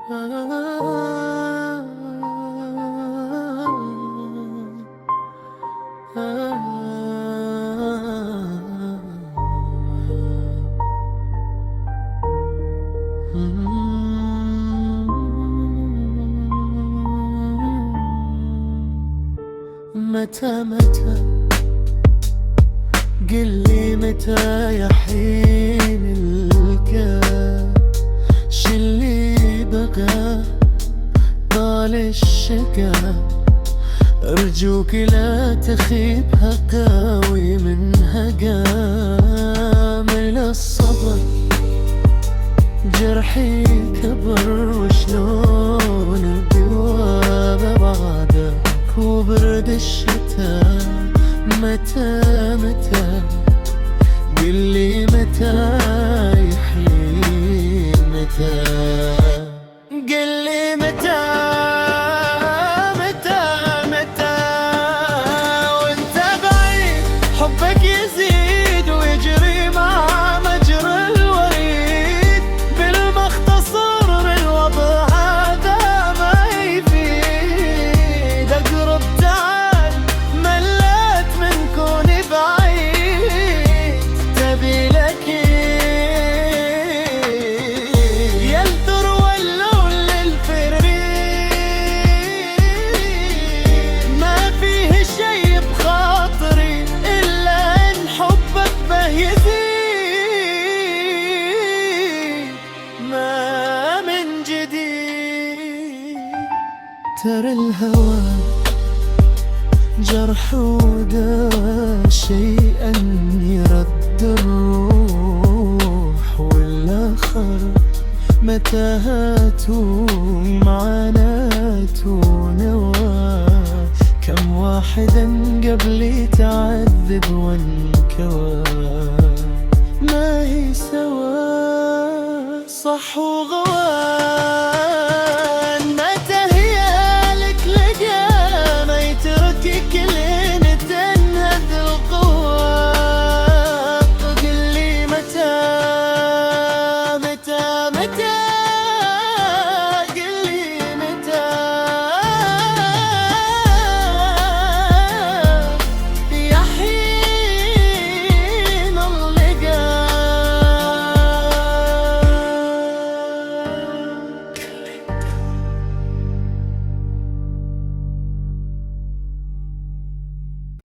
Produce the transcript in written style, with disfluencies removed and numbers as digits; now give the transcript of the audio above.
متى قلي متى يا حين الكاف شلي بقى طال الشقا، أرجوك لا تخيبها قاوي منها قامل الصبر، جرحي كبر وشلون القوى بعدك وبرد الشتاء. متى قلي متى يحلي متى، قلي متى وانت بعيد حبك يزيد ويجري مع مجرى الوريد. بالمختصر الوضع هذا ما يفيد، اقرب تعال مليت من كوني بعيد. تبي لك يلثر واللون للفريد، ما فيه شي بخاطري إلا إن حبك به يزيد ما من جديد. ترى الهوى جرح وداء شيئا يرد الروح، والآخر متاهات معاناة ونوى. كم واحدا قبلي تعذب وانكوى، ما هي سوا صح وغوى.